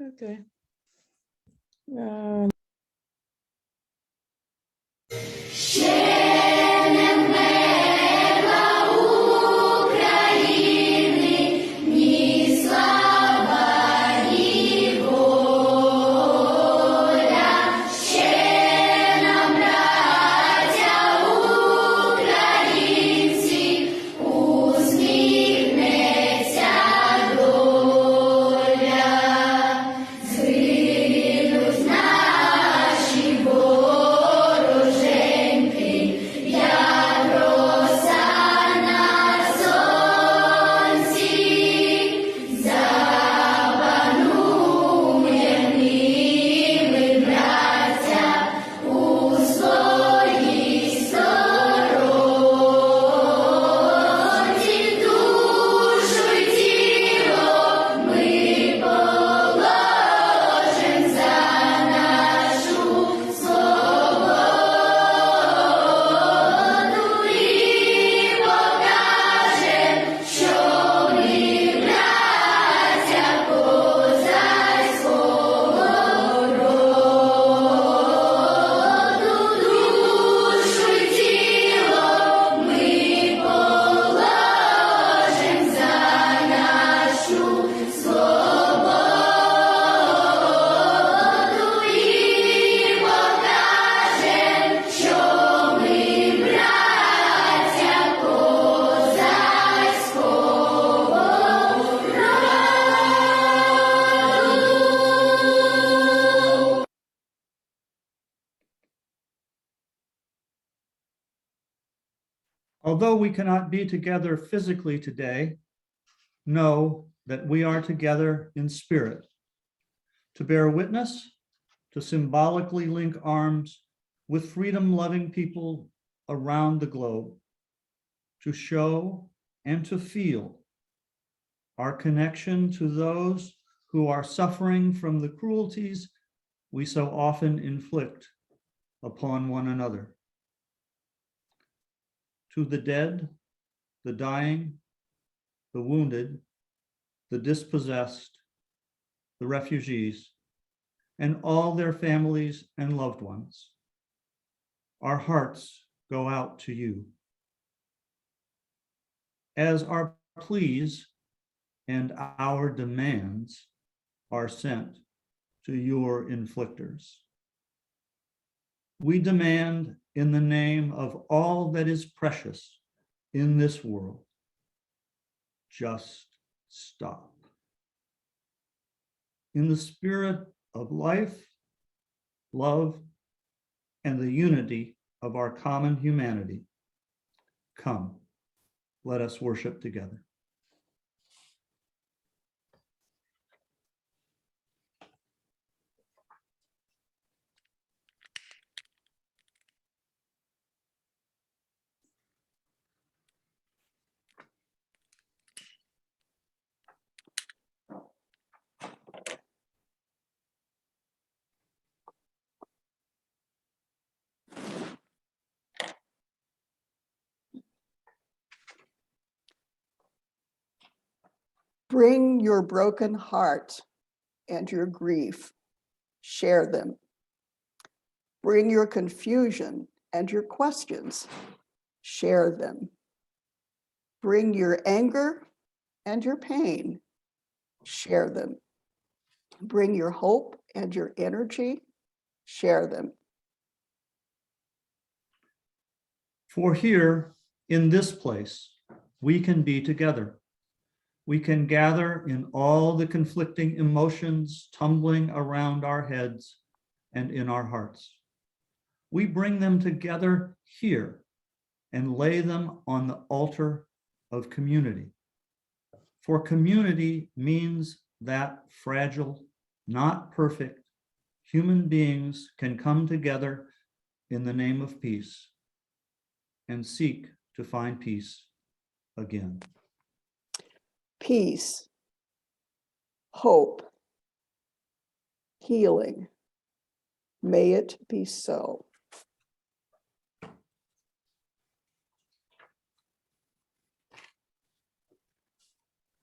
Okay. Although we cannot be together physically today, know that we are together in spirit, to bear witness, to symbolically link arms with freedom-loving people around the globe, to show and to feel our connection to those who are suffering from the cruelties we so often inflict upon one another. To the dead, the dying, the wounded, the dispossessed, the refugees, and all their families and loved ones, our hearts go out to you. As our pleas and our demands are sent to your inflictors, we demand in the name of all that is precious in this world, just stop. In the spirit of life, love, and the unity of our common humanity, come, let us worship together. Bring your broken heart and your grief, share them. Bring your confusion and your questions, share them. Bring your anger and your pain, share them. Bring your hope and your energy, share them. For here, in this place, we can be together. We can gather in all the conflicting emotions tumbling around our heads and in our hearts. We bring them together here and lay them on the altar of community. For community means that fragile, not perfect, human beings can come together in the name of peace and seek to find peace again. Peace, hope, healing. May it be so.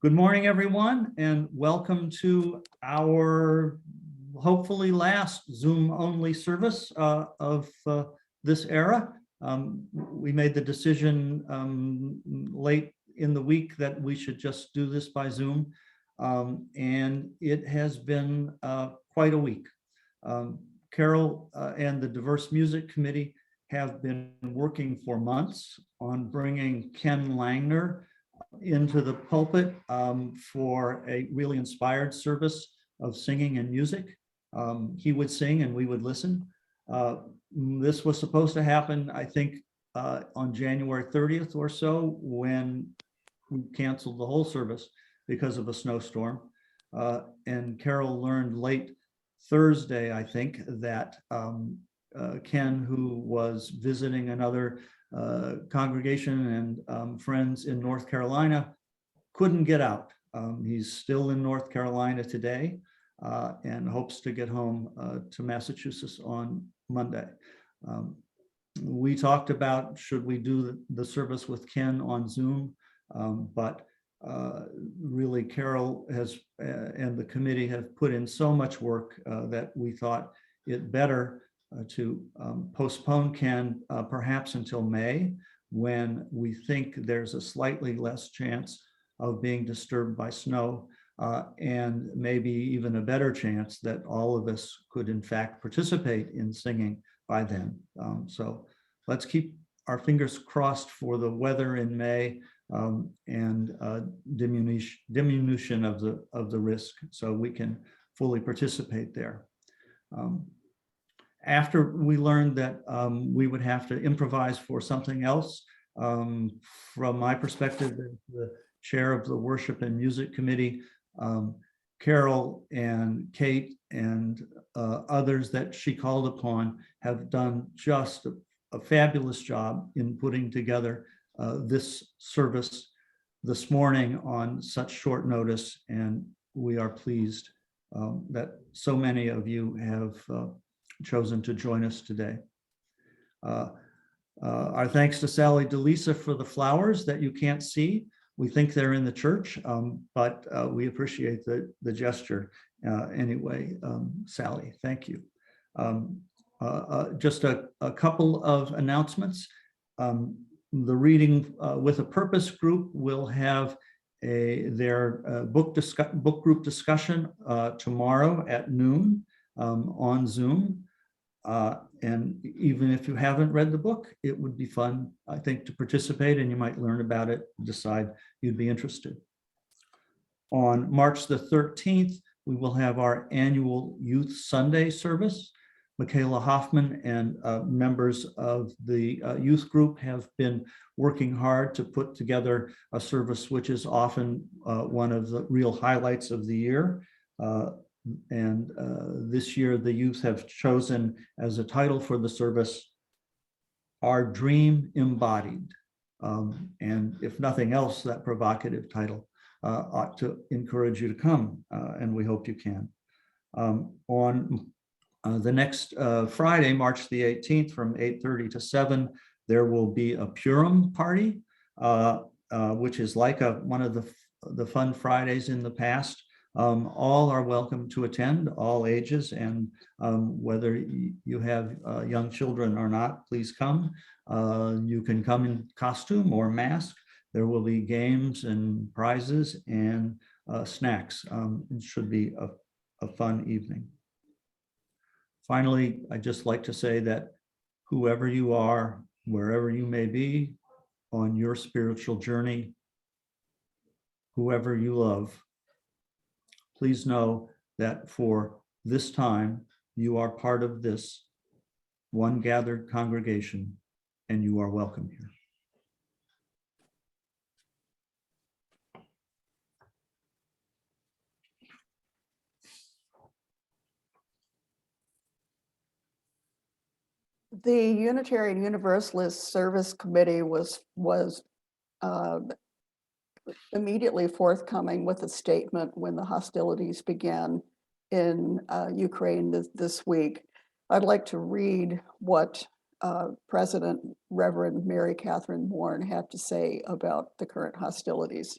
Good morning, everyone, and welcome to our hopefully last Zoom-only service of this era. We made the decision late in the week that we should just do this by Zoom, and it has been quite a week. Carol and the Diverse Music Committee have been working for months on bringing Ken Langner into the pulpit for a really inspired service of singing and music. He would sing and we would listen. This was supposed to happen, I think, on January 30th or so, when we canceled the whole service because of a snowstorm. And Carol learned late Thursday, I think, that Ken, who was visiting another congregation and friends in North Carolina, couldn't get out. He's still in North Carolina today and hopes to get home to Massachusetts on Monday. We talked about should we do the service with Ken on Zoom, but really Carol has and the committee have put in so much work that we thought it better to postpone Ken perhaps until May, when we think there's a slightly less chance of being disturbed by snow and maybe even a better chance that all of us could in fact participate in singing by then. So let's keep our fingers crossed for the weather in May and diminution of the risk so we can fully participate there. After we learned that we would have to improvise for something else, from my perspective, as the chair of the Worship and Music Committee, Carol and Kate and others that she called upon have done just a fabulous job in putting together this service this morning on such short notice, and we are pleased that so many of you have chosen to join us today. Our thanks to Sally DeLisa for the flowers that you can't see. We think they're in the church, but we appreciate the gesture anyway. Sally, thank you. Just a couple of announcements. The Reading with a Purpose group will have their book group discussion tomorrow at noon on Zoom. And even if you haven't read the book, it would be fun, I think, to participate, and you might learn about it, decide you'd be interested. On March the 13th, we will have our annual Youth Sunday service. Michaela Hoffman and members of the youth group have been working hard to put together a service which is often one of the real highlights of the year. And this year, the youth have chosen as a title for the service, Our Dream Embodied. And if nothing else, that provocative title ought to encourage you to come, and we hope you can. On the next Friday, March the 18th, from 8:30 to 7, there will be a Purim party, which is like one of the fun Fridays in the past. All are welcome to attend, all ages, and whether you have young children or not, please come. You can come in costume or mask. There will be games and prizes and snacks. It should be a fun evening. Finally, I'd just like to say that whoever you are, wherever you may be on your spiritual journey, whoever you love, please know that for this time, you are part of this one gathered congregation, and you are welcome here. The Unitarian Universalist Service Committee was immediately forthcoming with a statement when the hostilities began in Ukraine this week. I'd like to read what President Reverend Mary Catherine Bourne had to say about the current hostilities.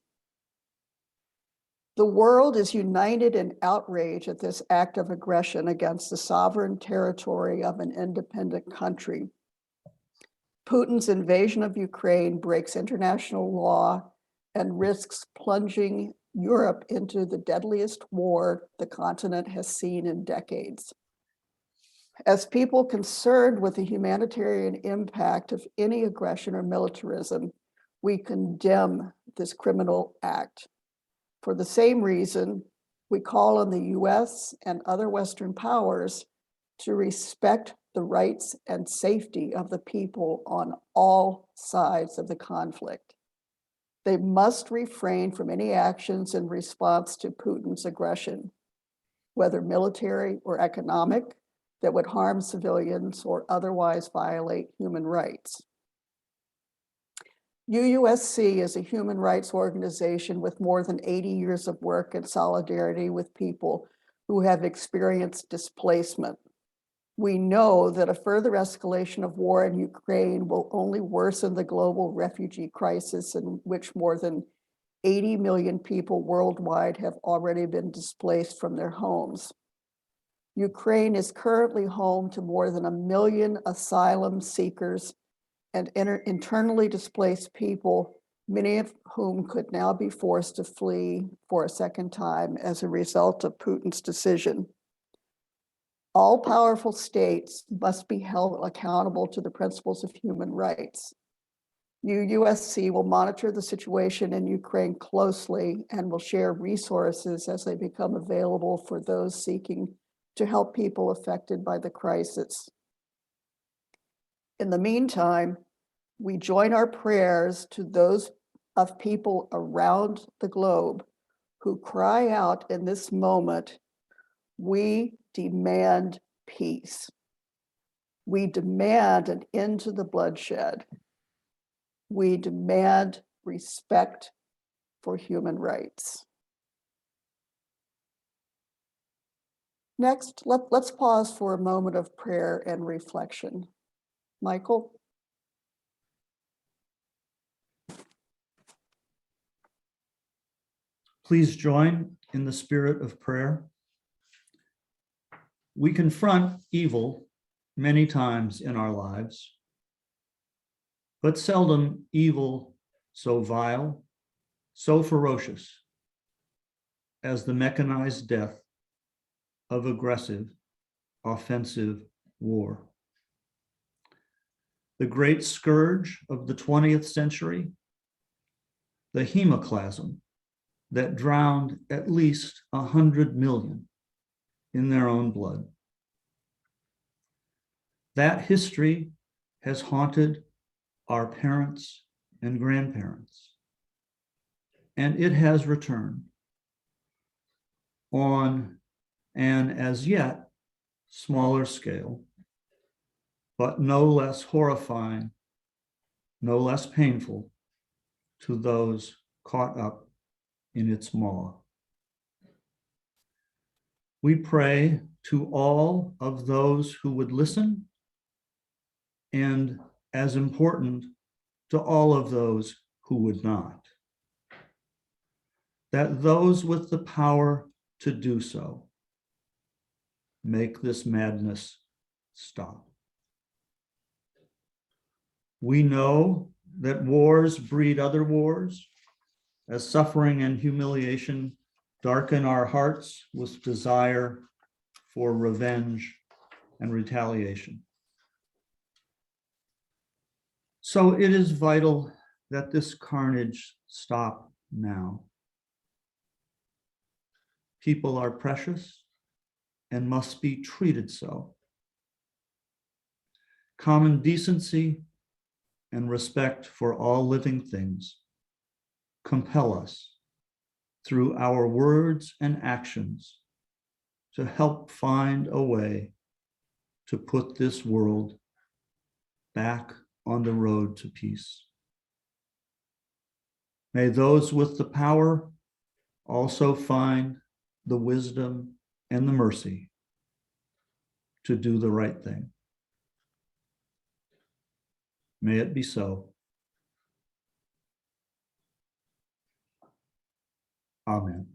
The world is united in outrage at this act of aggression against the sovereign territory of an independent country. Putin's invasion of Ukraine breaks international law and risks plunging Europe into the deadliest war the continent has seen in decades. As people concerned with the humanitarian impact of any aggression or militarism, we condemn this criminal act. For the same reason, we call on the US and other Western powers to respect the rights and safety of the people on all sides of the conflict. They must refrain from any actions in response to Putin's aggression, whether military or economic, that would harm civilians or otherwise violate human rights. UUSC is a human rights organization with more than 80 years of work in solidarity with people who have experienced displacement. We know that a further escalation of war in Ukraine will only worsen the global refugee crisis, in which more than 80 million people worldwide have already been displaced from their homes. Ukraine is currently home to more than 1 million asylum seekers and internally displaced people, many of whom could now be forced to flee for a second time as a result of Putin's decision. All powerful states must be held accountable to the principles of human rights. UUSC will monitor the situation in Ukraine closely and will share resources as they become available for those seeking to help people affected by the crisis. In the meantime, we join our prayers to those of people around the globe who cry out in this moment, "We demand peace. We demand an end to the bloodshed. We demand respect for human rights." Next, let's pause for a moment of prayer and reflection. Michael? Please join in the spirit of prayer. We confront evil many times in our lives, but seldom evil so vile, so ferocious as the mechanized death of aggressive, offensive war. The great scourge of the 20th century, the hemoclasm that drowned at least 100 million in their own blood. That history has haunted our parents and grandparents, and it has returned on an as yet smaller scale, but no less horrifying, no less painful to those caught up in its maw. We pray to all of those who would listen, and as important, to all of those who would not, that those with the power to do so make this madness stop. We know that wars breed other wars, as suffering and humiliation darken our hearts with desire for revenge and retaliation. So it is vital that this carnage stop now. People are precious and must be treated so. Common decency and respect for all living things compel us through our words and actions to help find a way to put this world back on the road to peace. May those with the power also find the wisdom and the mercy to do the right thing. May it be so. Amen.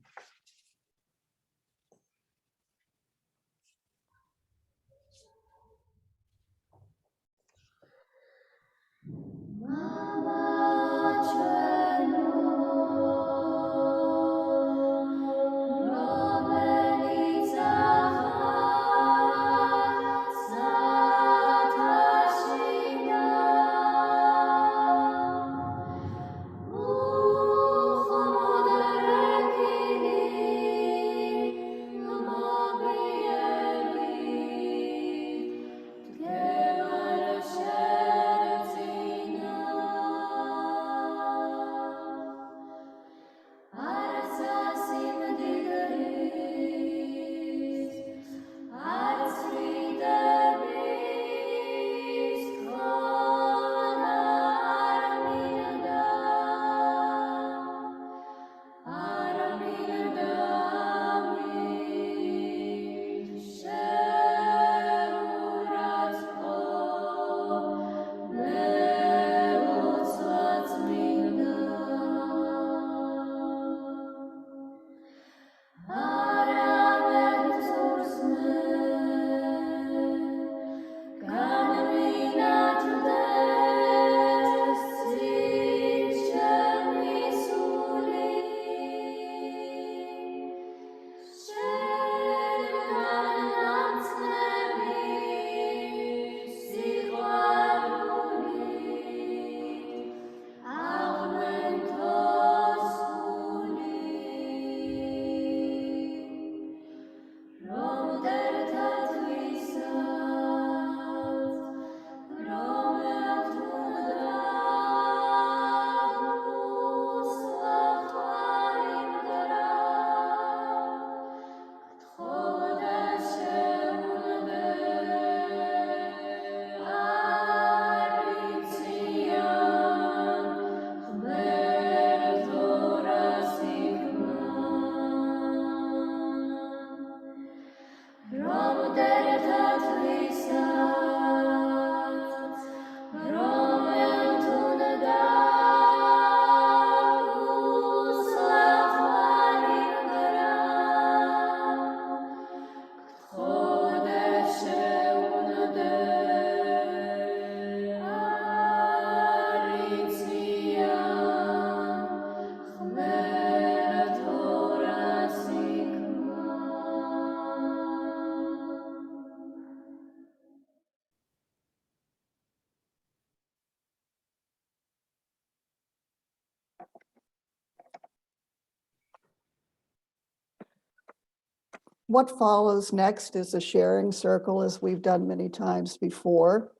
What follows next is a sharing circle, as we've done many times before.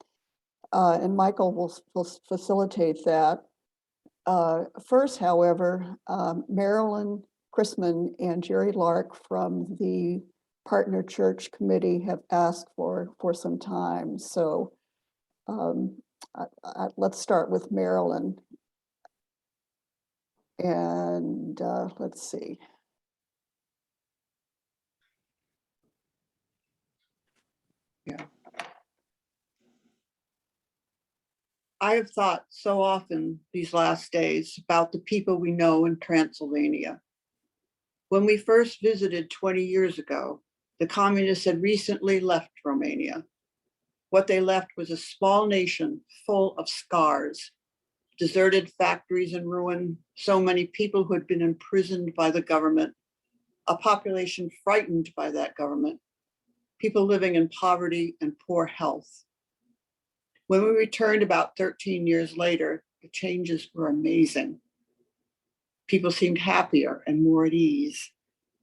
And Michael will facilitate that. First, however, Marilyn Chrisman and Jerry Lark from the Partner Church Committee have asked for some time. So let's start with Marilyn. And let's see. Yeah. I have thought so often these last days about the people we know in Transylvania. When we first visited 20 years ago, the communists had recently left Romania. What they left was a small nation full of scars, deserted factories in ruin, so many people who had been imprisoned by the government, a population frightened by that government, people living in poverty and poor health. When we returned about 13 years later, the changes were amazing. People seemed happier and more at ease.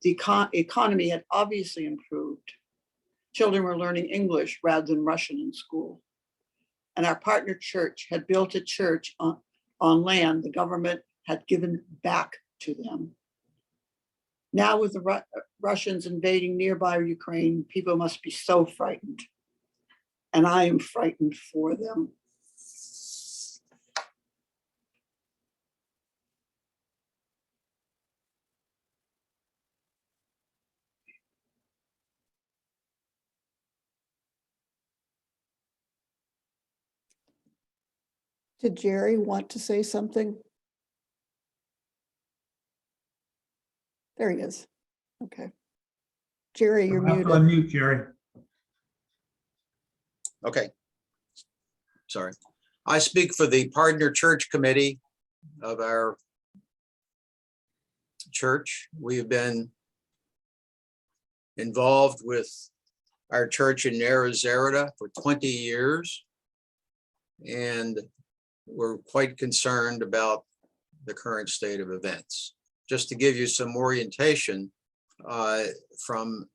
The economy had obviously improved. Children were learning English rather than Russian in school. And our partner church had built a church on land the government had given back to them. Now with the Russians invading nearby Ukraine, people must be so frightened. And I am frightened for them. Did Jerry want to say something? There he is. Okay. Jerry, you're You'll have to muted. unmute, Jerry. Okay. Sorry. I speak for the Partner Church Committee of our church. We have been involved with our church in Arizarada for 20 years. And we're quite concerned about the current state of events. Just to give you some orientation from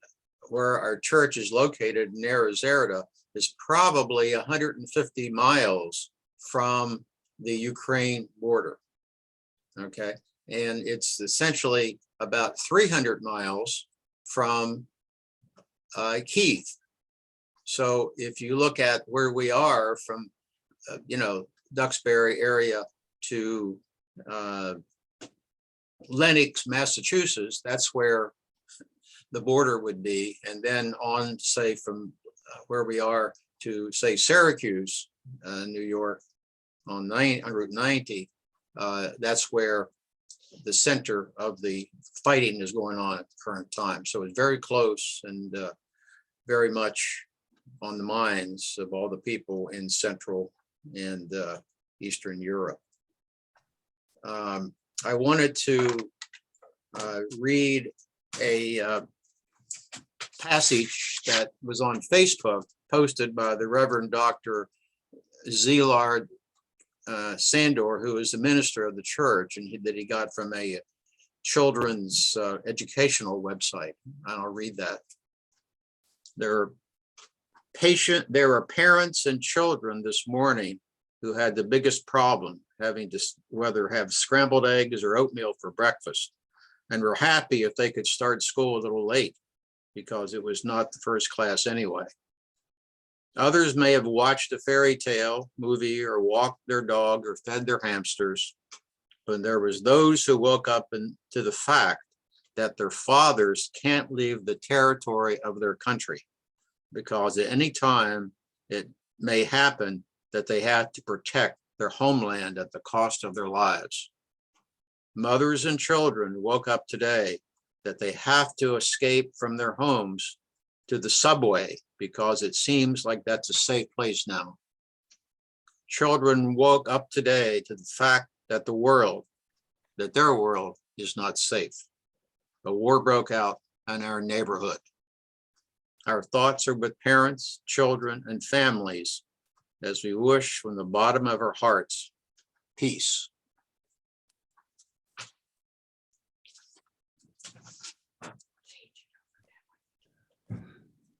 where our church is located in Arizarada is probably 150 miles from the Ukraine border. Okay, and it's essentially about 300 miles from Kyiv. So if you look at where we are from, Duxbury area to Lenox, Massachusetts, that's where the border would be. And then on, say, from where we are to, say, Syracuse, New York, on Route 90, that's where the center of the fighting is going on at the current time. So it's very close and very much on the minds of all the people in Central and Eastern Europe. I wanted to read a passage that was on Facebook posted by the Reverend Dr. Zelard Sandor, who is the minister of the church, and that he got from a children's educational website. And I'll read that. There are parents and children this morning who had the biggest problem having to whether have scrambled eggs or oatmeal for breakfast, and were happy if they could start school a little late because it was not the first class anyway. Others may have watched a fairy tale movie or walked their dog or fed their hamsters, but there was those who woke up to the fact that their fathers can't leave the territory of their country, because at any time it may happen that they have to protect their homeland at the cost of their lives. Mothers and children woke up today that they have to escape from their homes to the subway because it seems like that's a safe place now. Children woke up today to the fact that their world is not safe. A war broke out in our neighborhood. Our thoughts are with parents, children, and families as we wish from the bottom of our hearts, peace.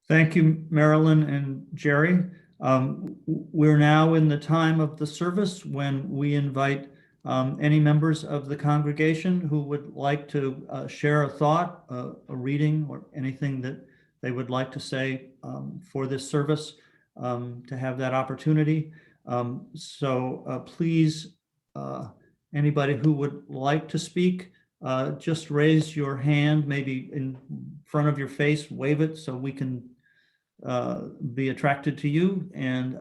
Thank you, Marilyn and Jerry. We're now in the time of the service when we invite any members of the congregation who would like to share a thought, a reading, or anything that they would like to say for this service, to have that opportunity. So please, anybody who would like to speak, just raise your hand, maybe in front of your face, wave it so we can be attracted to you, and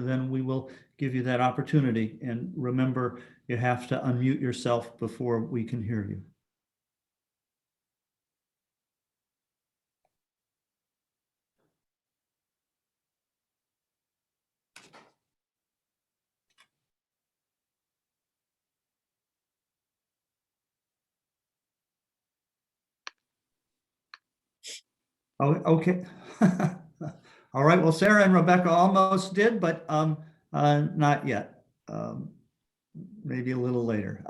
then we will give you that opportunity. And remember, you have to unmute yourself before we can hear you. Oh, okay. All right. Well, Sarah and Rebecca almost did, but not yet. Maybe a little later.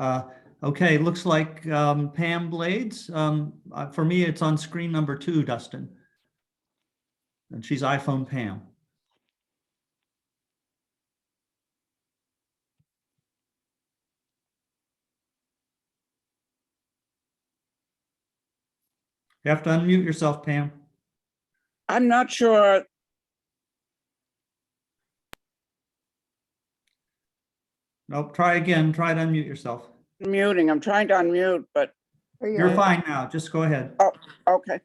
Okay, looks like Pam Blades. For me, it's on screen number 2, Dustin. And she's iPhone Pam. You have to unmute yourself, Pam. I'm not sure. Nope, try again. Try to unmute yourself. Muting. I'm trying to unmute, but There you You're are. fine now. Just go ahead. okay.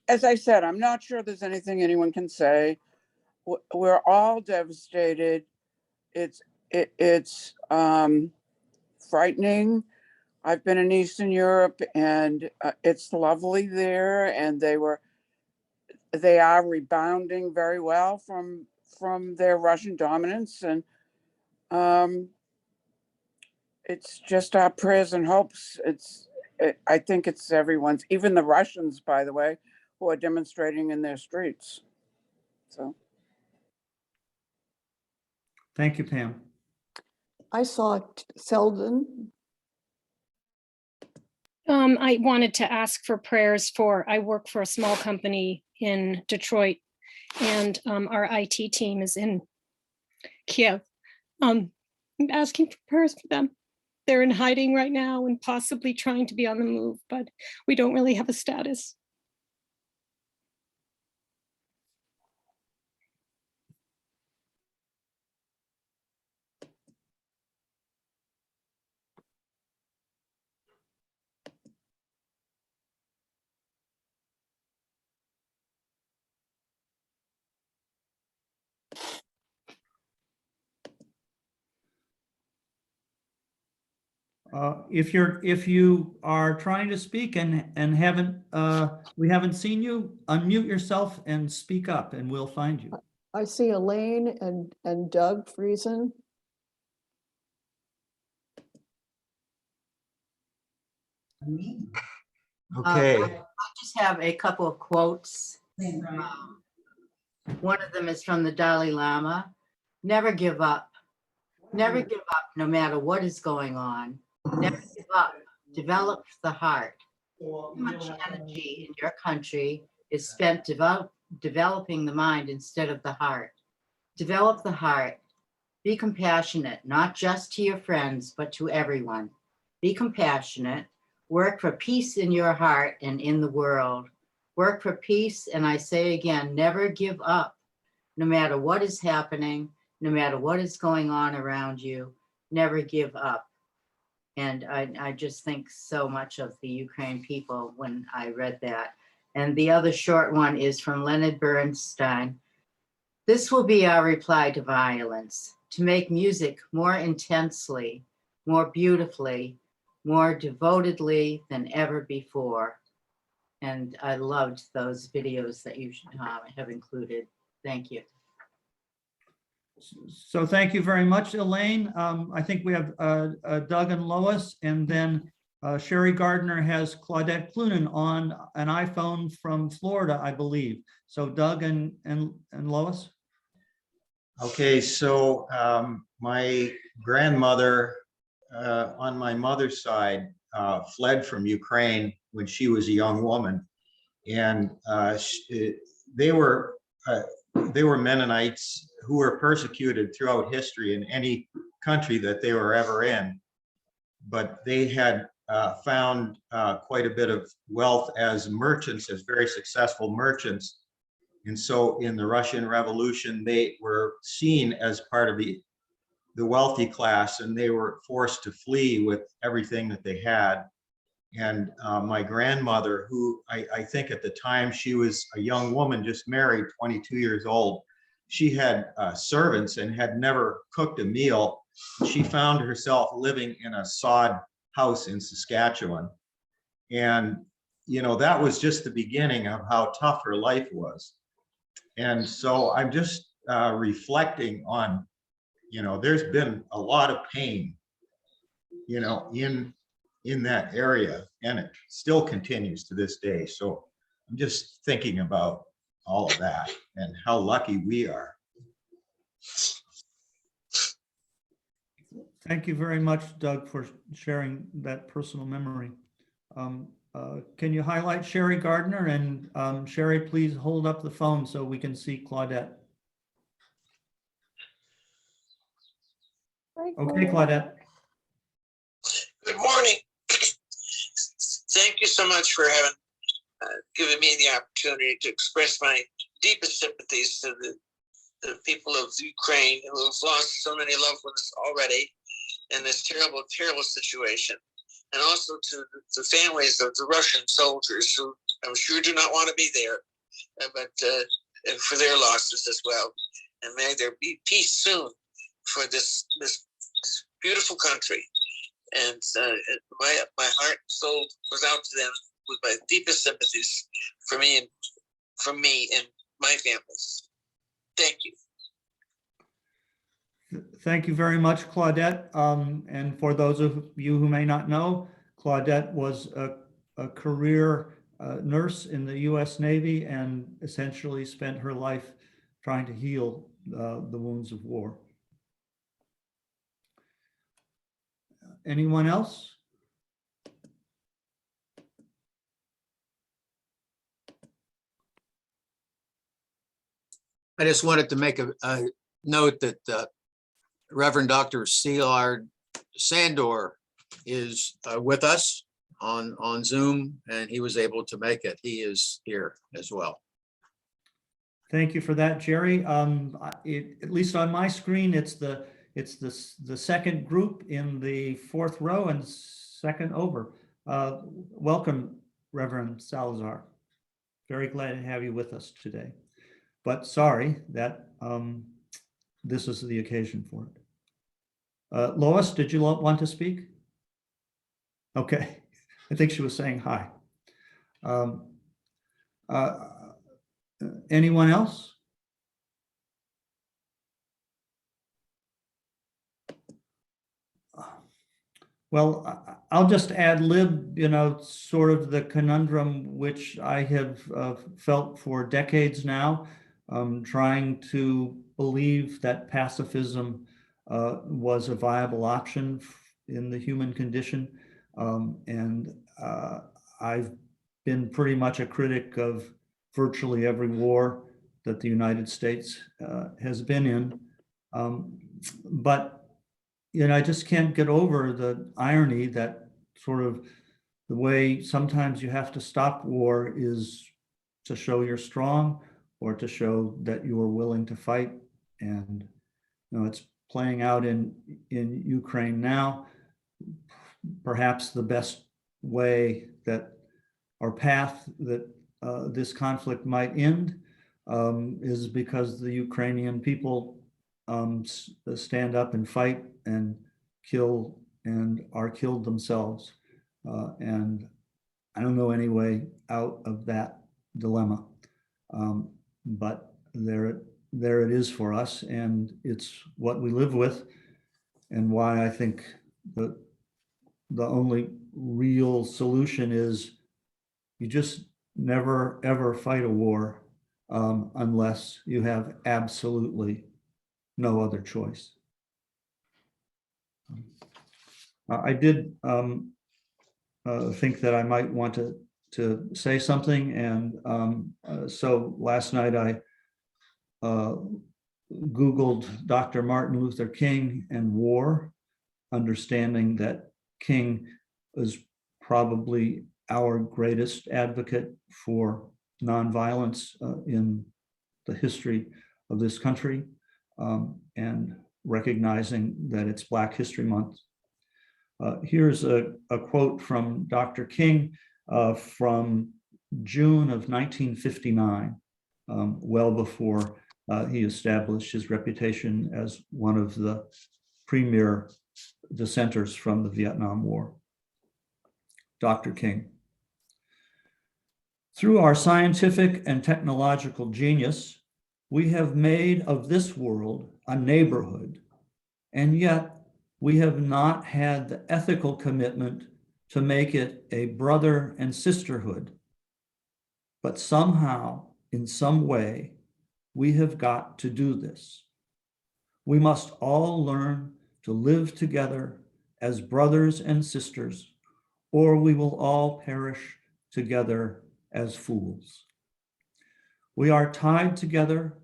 As I said, I'm not sure there's anything anyone can say. We're all devastated. It's frightening. I've been in Eastern Europe, and it's lovely there, and they are rebounding very well from their Russian dominance, and it's just our prayers and hopes. I think it's everyone's, even the Russians, by the way, who are demonstrating in their streets. So. Thank you, Pam. I saw Selden. I wanted to ask for prayers I work for a small company in Detroit, and our IT team is in Kiev. I'm asking for prayers for them. They're in hiding right now and possibly trying to be on the move, but we don't really have a status. If you are trying to speak and we haven't seen you, unmute yourself and speak up, and we'll find you. I see Elaine and Doug Friesen. Okay. I just have a couple of quotes. One of them is from the Dalai Lama. Never give up. Never give up no matter what is going on. Never give up. Develop the heart. Too much energy in your country is spent developing the mind instead of the heart. Develop the heart. Be compassionate, not just to your friends, but to everyone. Be compassionate. Work for peace in your heart and in the world. Work for peace, and I say again, never give up. No matter what is happening, no matter what is going on around you, never give up. And I just think so much of the Ukraine people when I read that. And the other short one is from Leonard Bernstein. This will be our reply to violence, to make music more intensely, more beautifully, more devotedly than ever before. And I loved those videos that you have included. Thank you. So thank you very much, Elaine. I think we have Doug and Lois, and then Sherry Gardner has Claudette Clunan on an iPhone from Florida, I believe. So Doug and Lois. Okay, so my grandmother on my mother's side fled from Ukraine when she was a young woman, and they were Mennonites who were persecuted throughout history in any country that they were ever in. But they had found quite a bit of wealth as merchants, as very successful merchants. And so in the Russian Revolution, they were seen as part of the wealthy class, and they were forced to flee with everything that they had. And my grandmother, who I think at the time she was a young woman, just married, 22 years old, she had servants and had never cooked a meal. She found herself living in a sod house in Saskatchewan. And, you know, that was just the beginning of how tough her life was. And so I'm just reflecting on, you know, there's been a lot of pain, you know, in that area, and it still continues to this day. So I'm just thinking about all of that and how lucky we are. Thank you very much, Doug, for sharing that personal memory. Can you highlight Sherry Gardner? And Sherry, please hold up the phone so we can see Claudette. Okay, Claudette. Good morning. Thank you so much for having given me the opportunity to express my deepest sympathies to the people of Ukraine who have lost so many loved ones already in this terrible, terrible situation. And also to the families of the Russian soldiers who I'm sure do not want to be there, but for their losses as well. And may there be peace soon for this beautiful country. And my heart and soul goes out to them with my deepest sympathies for me and my families. Thank you. Thank you very much, Claudette. And for those of you who may not know, Claudette was a career nurse in the U.S. Navy and essentially spent her life trying to heal the wounds of war. Anyone else? I just wanted to make a note that Reverend Dr. Szilard Sandor is with us on Zoom, and he was able to make it. He is here as well. Thank you for that, Jerry. At least on my screen, it's the second group in the fourth row and second over. Welcome, Reverend Salazar. Very glad to have you with us today. But sorry that this is the occasion for it. Lois, did you want to speak? Okay, I think she was saying hi. Anyone else? Well, I'll just ad lib, you know, sort of the conundrum which I have felt for decades now, trying to believe that pacifism was a viable option in the human condition. And I've been pretty much a critic of virtually every war that the United States has been in. But you know, I just can't get over the irony that sort of the way sometimes you have to stop war is to show you're strong or to show that you are willing to fight. And, you know, it's playing out in Ukraine now. perhaps the best way that, or path that this conflict might end is because the Ukrainian people stand up and fight and kill and are killed themselves. And I don't know any way out of that dilemma. But there it is for us, and it's what we live with, and why I think the only real solution is you just never ever fight a war unless you have absolutely no other choice. I did think that I might want to say something, and so last night I Googled Dr. Martin Luther King and war, understanding that King is probably our greatest advocate for nonviolence in the history of this country, and recognizing that it's Black History Month. Here's a quote from Dr. King from June of 1959, well before he established his reputation as one of the premier dissenters from the Vietnam War. Dr. King: through our scientific and technological genius, we have made of this world a neighborhood, and yet we have not had the ethical commitment to make it a brother and sisterhood. But somehow, in some way, we have got to do this. We must all learn to live together as brothers and sisters, or we will all perish together as fools. We are tied together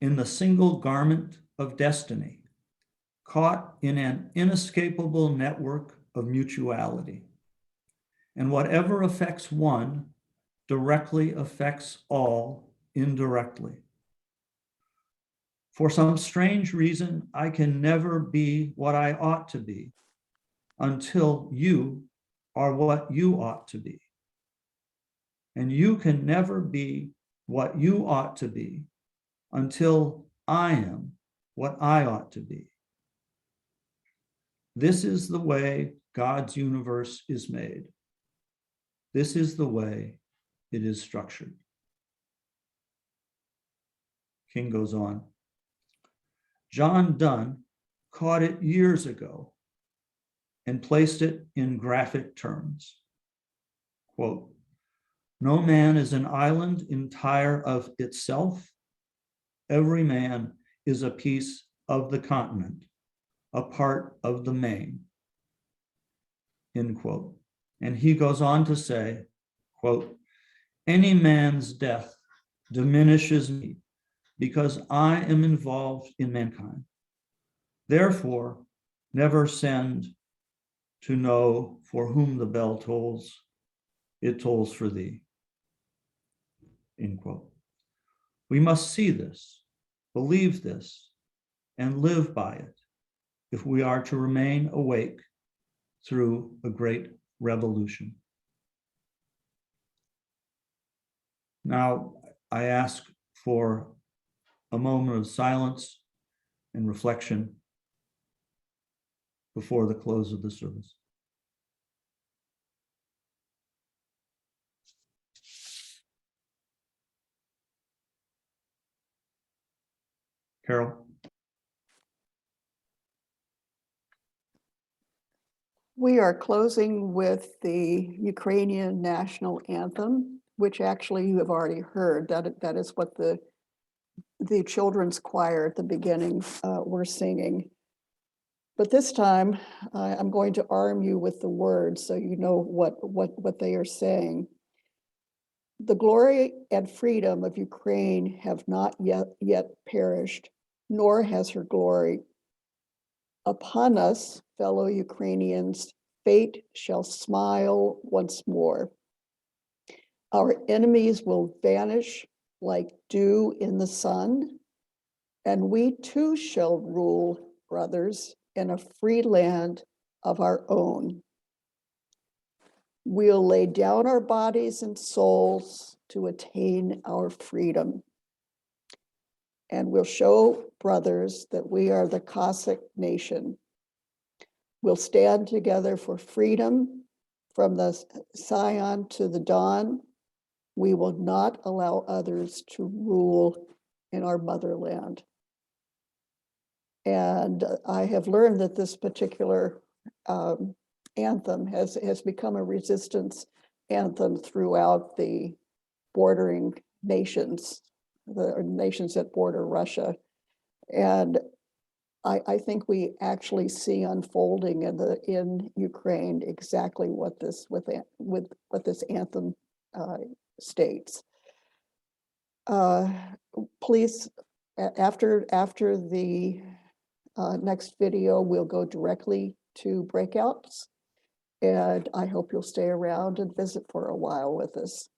in the single garment of destiny, caught in an inescapable network of mutuality. And whatever affects one directly affects all indirectly. For some strange reason, I can never be what I ought to be until you are what you ought to be. And you can never be what you ought to be until I am what I ought to be. This is the way God's universe is made. This is the way it is structured. King goes on. John Donne caught it years ago and placed it in graphic terms. Quote, no man is an island entire of itself. Every man is a piece of the continent, a part of the main, end quote. And he goes on to say, quote, any man's death diminishes me because I am involved in mankind. Therefore, never send to know for whom the bell tolls, it tolls for thee, end quote. We must see this, believe this, and live by it if we are to remain awake through a great revolution. Now, I ask for a moment of silence and reflection before the close of the service. Carol? We are closing with the Ukrainian national anthem, which actually you have already heard. That is what the children's choir at the beginning were singing. But this time, I'm going to arm you with the words so you know what they are saying. The glory and freedom of Ukraine have not yet perished, nor has her glory. Upon us, fellow Ukrainians, fate shall smile once more. Our enemies will vanish like dew in the sun, and we too shall rule, brothers, in a free land of our own. We'll lay down our bodies and souls to attain our freedom. And we'll show brothers that we are the Cossack nation. We'll stand together for freedom from the Sion to the dawn. We will not allow others to rule in our motherland. And I have learned that this particular anthem has become a resistance anthem throughout the bordering nations, the nations that border Russia. And I think we actually see unfolding in Ukraine exactly what this what this anthem states. Please, after the next video, we'll go directly to breakouts. And I hope you'll stay around and visit for a while with us.